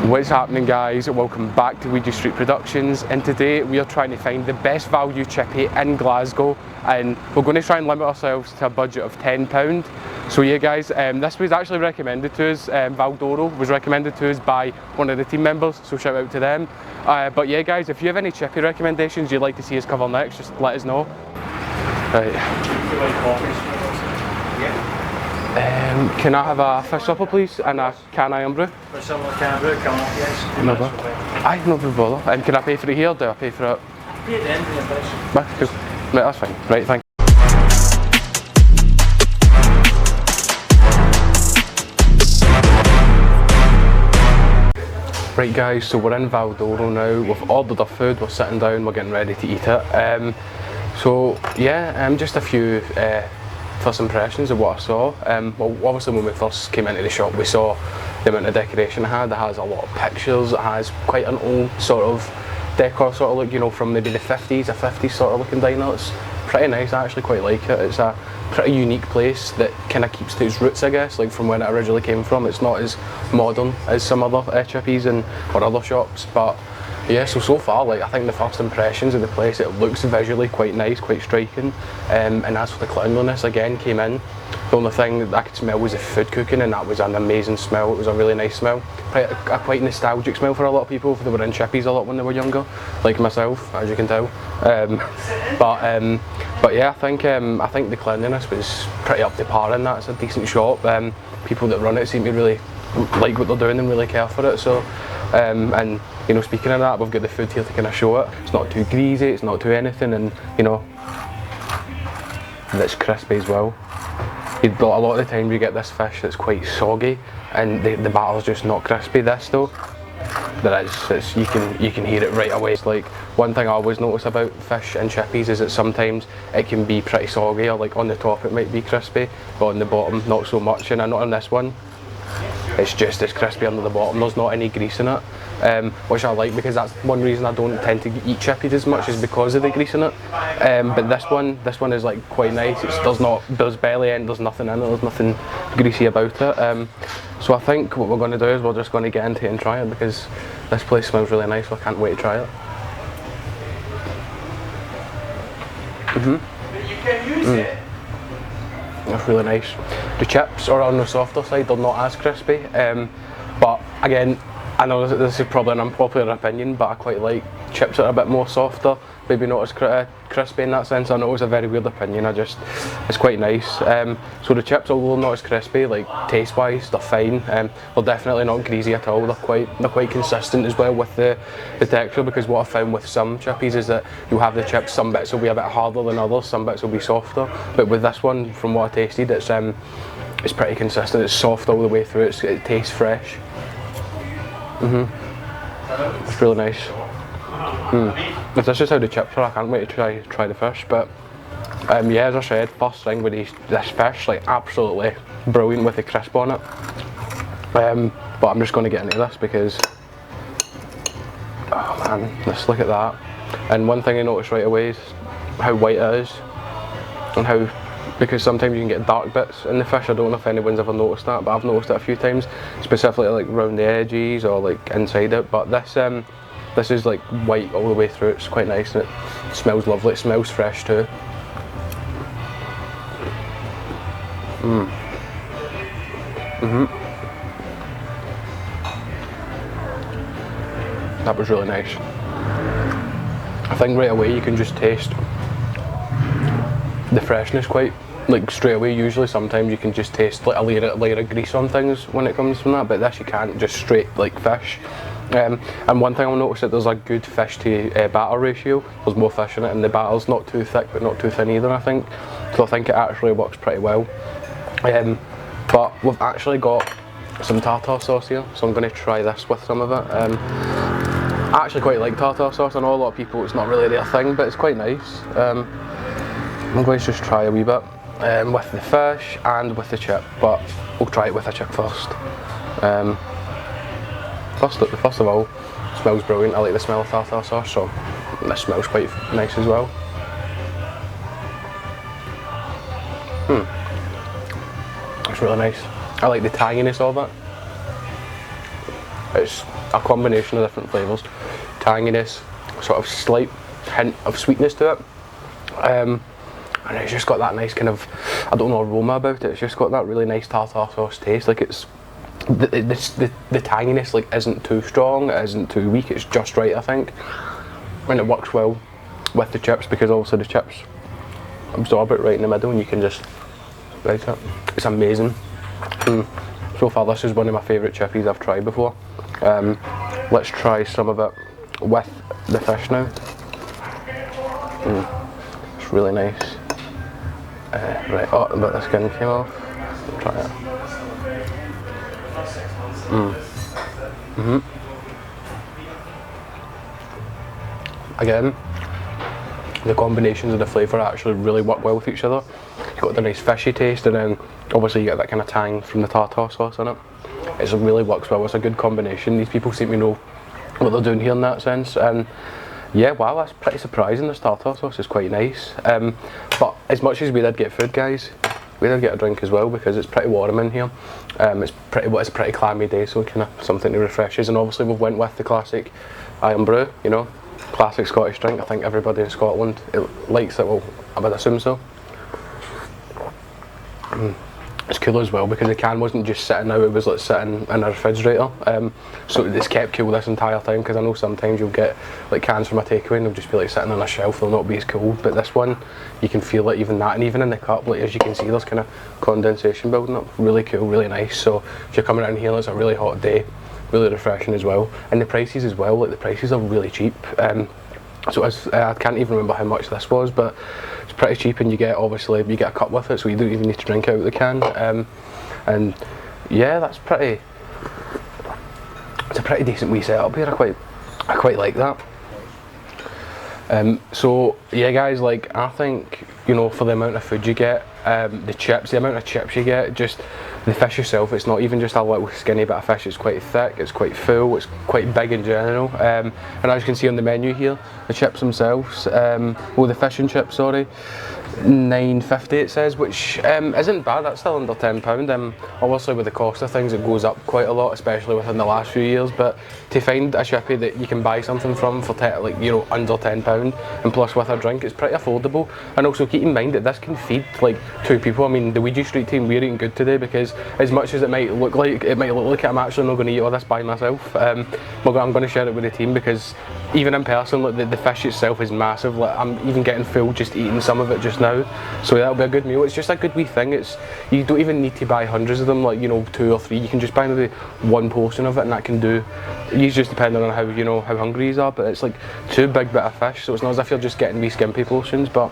What's happening, guys? Welcome back to Ouija Street Productions, and today we are trying to find the best value chippy in Glasgow, and we're going to try and limit ourselves to a budget of £10. So yeah guys, this was actually recommended to us. Vald'oro was recommended to us by one of the team members, so shout out to them. But yeah guys, if you have any chippy recommendations you'd like to see us cover next, just let us know. Right. Can I have a fish supper please, and a can iron brew? Fish supper, can brew, come up, yes. No bother. Aye, no bother. And can I pay for it here, or do I pay for it? Pay at the end of the price. Right, cool. Right, that's fine. Right, thank you. Right guys, so we're in Vald'oro now, we've ordered our food, we're sitting down, we're getting ready to eat it. So yeah, just a few first impressions of what I saw. Well, obviously when we first came into the shop we saw the amount of decoration it had. It has a lot of pictures, it has quite an old sort of decor sort of look, you know, from maybe the 50s, a 50s sort of looking diner. It's pretty nice, I actually quite like it. It's a pretty unique place that kind of keeps to its roots, I guess, like from when it originally came from. It's not as modern as some other chippies or other shops, but yeah, so far, like I think the first impressions of the place, it looks visually quite nice, quite striking, and as for the cleanliness, again, came in. The only thing that I could smell was the food cooking, and that was an amazing smell. It was a really nice smell, a quite nostalgic smell for a lot of people. They were in chippies a lot when they were younger, like myself, as you can tell. But yeah, I think the cleanliness was pretty up to par in that. It's a decent shop. People that run it seem to really like what they're doing and really care for it. So, and you know, speaking of that, we've got the food here to kind of show it. It's not too greasy, it's not too anything, and you know, it's crispy as well. A lot of the time you get this fish that's quite soggy, and the batter's just not crispy. This though, you can hear it right away. It's like one thing I always notice about fish and chippies is that sometimes it can be pretty soggy, or like on the top it might be crispy, but on the bottom not so much. And I know on this one, it's just as crispy under the bottom. There's not any grease in it, which I like, because that's one reason I don't tend to eat chippies as much, is because of the grease in it. But this one is like quite nice. There's barely any, there's nothing in it. There's nothing greasy about it. So I think what we're going to do is we're just going to get into it and try it, because this place smells really nice. So I can't wait to try it. You can use it. That's really nice. The chips are on the softer side, they're not as crispy, but again, I know this is probably an unpopular opinion, but I quite like chips that are a bit more softer, maybe not as crispy in that sense. I know it's a very weird opinion, it's quite nice. So the chips, although not as crispy, like taste wise, they're fine. They're definitely not greasy at all. They're quite consistent as well with the texture, because what I found with some chippies is that you'll have the chips, some bits will be a bit harder than others, some bits will be softer. But with this one, from what I tasted, it's pretty consistent. It's soft all the way through. It tastes fresh. It's really nice. If this is how the chips are, I can't wait to try the fish. But yeah, as I said, first thing with this fish, like absolutely brilliant with the crisp on it. But I'm just going to get into this because, oh man, let's look at that. And one thing I noticed right away is how white it is, and because sometimes you can get dark bits in the fish. I don't know if anyone's ever noticed that, but I've noticed it a few times, specifically like around the edges or like inside it. But this is like white all the way through. It's quite nice, and it smells lovely. It smells fresh too. That was really nice. I think right away you can just taste the freshness quite like straight away. Usually sometimes you can just taste like a layer of grease on things when it comes from that, but this you can't, just straight like fish. And one thing I'll notice that there's a good fish to batter ratio. There's more fish in it, and the batter's not too thick but not too thin either, I think. So I think it actually works pretty well. But we've actually got some tartar sauce here, so I'm going to try this with some of it. I actually quite like tartar sauce. I know a lot of people, it's not really their thing, but it's quite nice. I'm going to just try a wee bit with the fish and with the chip, but we'll try it with the chip first. First of all, it smells brilliant. I like the smell of tartar sauce, so this smells quite nice as well. It's really nice. I like the tanginess of it. It's a combination of different flavours, tanginess, sort of slight hint of sweetness to it, and it's just got that nice kind of, I don't know, aroma about it. It's just got that really nice tartar sauce taste. Like it's the tanginess like isn't too strong, it isn't too weak. It's just right, I think, and it works well with the chips because also the chips absorb it right in the middle, and you can just bite it. It's amazing. So far, this is one of my favourite chippies I've tried before. Let's try some of it with the fish now. It's really nice. Right, oh, a bit of the skin came off. Try it. Again, the combinations of the flavour actually really work well with each other. You've got the nice fishy taste, and then obviously you get that kind of tang from the tartar sauce in it. It really works well. It's a good combination. These people seem to know what they're doing here in that sense. And yeah, wow, that's pretty surprising. The tartar sauce is quite nice. But as much as we did get food, guys, we did get a drink as well because it's pretty warm in here. It's a pretty clammy day, so kind of something to refresh us. And obviously we went with the classic Iron Brew, you know, classic Scottish drink. I think everybody in Scotland likes it. Well, I would assume so. It's cool as well because the can wasn't just sitting out, it was like sitting in a refrigerator, so it's kept cool this entire time, because I know sometimes you'll get like cans from a takeaway and they'll just be like sitting on a shelf, they'll not be as cool, but this one you can feel it, even that, and even in the cup, like as you can see there's kind of condensation building up. Really cool, really nice. So if you're coming around here and it's a really hot day, really refreshing as well. And the prices as well, like the prices are really cheap. So I can't even remember how much this was, but it's pretty cheap, and you get you get a cup with it, so you don't even need to drink out of the can. And yeah, it's a pretty decent wee setup here. I quite like that. So yeah, guys, like I think, you know, for the amount of food you get, the amount of chips you get, just the fish itself, it's not even just a little skinny bit of fish, it's quite thick, it's quite full, it's quite big in general. And as you can see on the menu here, the chips themselves, well, the fish and chips, sorry, £9.50 it says, which isn't bad. That's still under £10. Obviously with the cost of things it goes up quite a lot, especially within the last few years, but to find a chippy that you can buy something from for like, you know, under £10, and plus with a drink, it's pretty affordable. And also keep in mind that this can feed like 2 people. I mean, the Ouija Street team, we're eating good today, because as much as it might look like I'm actually not going to eat all this by myself. I'm going to share it with the team, because even in person, like the fish itself is massive. Like I'm even getting full just eating some of it just now, so that'll be a good meal. It's just a good wee thing. You don't even need to buy hundreds of them, like, you know, 2 or 3. You can just buy maybe 1 portion of it, and that can do. You just depending on how, you know, how hungry you are, but it's like 2 big bit of fish, so it's not as if you're just getting wee skimpy portions, but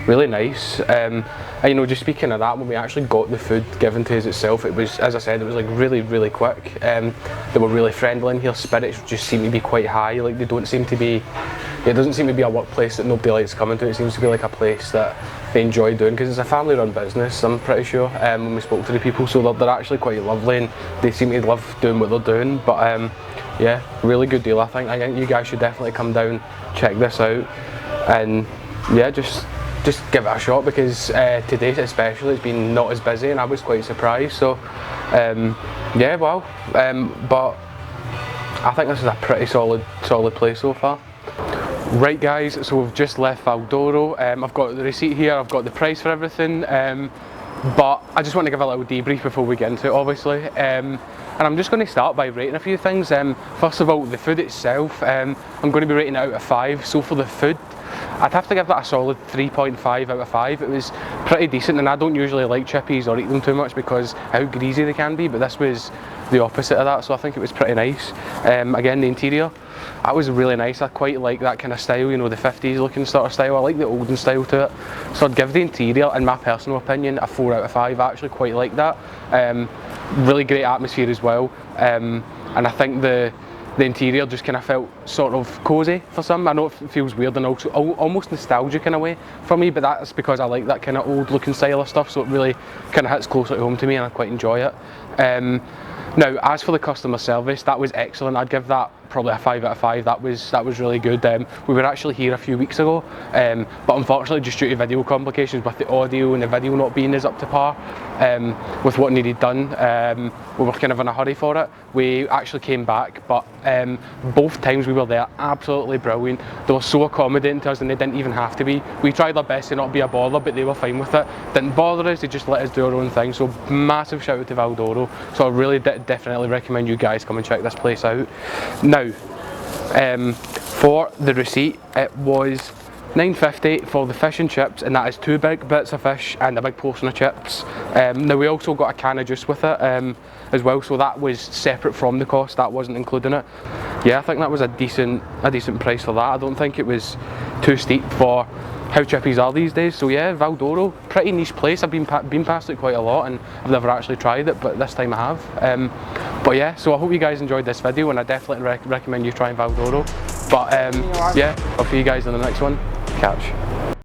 really nice. And you know, just speaking of that, when we actually got the food given to us itself, it was, as I said, it was like really quick. They were really friendly in here. Spirits just seem to be quite high. Like they don't seem to be, it doesn't seem to be a workplace that nobody likes coming to. It seems to be like a place that they enjoy doing, because it's a family run business, I'm pretty sure, when we spoke to the people, so they're actually quite lovely, and they seem to love doing what they're doing. But yeah, really good deal. I think you guys should definitely come down, check this out, and yeah, just give it a shot, because today especially it's been not as busy, and I was quite surprised. So yeah, well, but I think this is a pretty solid place so far. Right guys, so we've just left Vald'oro. I've got the receipt here, I've got the price for everything, but I just want to give a little debrief before we get into it, obviously. And I'm just going to start by rating a few things. First of all, the food itself, I'm going to be rating it out of 5. So for the food, I'd have to give that a solid 3.5 out of 5. It was pretty decent, and I don't usually like chippies or eat them too much because how greasy they can be, but this was the opposite of that, so I think it was pretty nice. Again, the interior, that was really nice. I quite like that kind of style, you know, the 50s looking sort of style. I like the olden style to it, so I'd give the interior, in my personal opinion, a 4 out of 5. I actually quite like that. Really great atmosphere as well, and I think the interior just kind of felt sort of cosy for some. I know it feels weird and also almost nostalgic in a way for me, but that's because I like that kind of old looking style of stuff, so it really kind of hits closer to home to me, and I quite enjoy it. Now, as for the customer service, that was excellent. I'd give that probably a 5 out of 5. That was really good. We were actually here a few weeks ago, but unfortunately just due to video complications with the audio and the video not being as up to par with what needed done, we were kind of in a hurry for it. We actually came back, but both times we were there, absolutely brilliant. They were so accommodating to us, and they didn't even have to be. We tried our best to not be a bother, but they were fine with it. Didn't bother us, they just let us do our own thing. So massive shout out to Vald'oro. So I really definitely recommend you guys come and check this place out. Now, for the receipt, it was £9.50 for the fish and chips, and that is 2 big bits of fish and a big portion of chips. Now we also got a can of juice with it as well, so that was separate from the cost, that wasn't included in it. Yeah, I think that was a decent price for that. I don't think it was too steep for how Chippies are these days. So yeah, Vald'oro, pretty niche place. I've been past it quite a lot and I've never actually tried it, but this time I have. But yeah, so I hope you guys enjoyed this video, and I definitely recommend you trying Vald'oro. But yeah, I'll see you guys in the next one. Catch.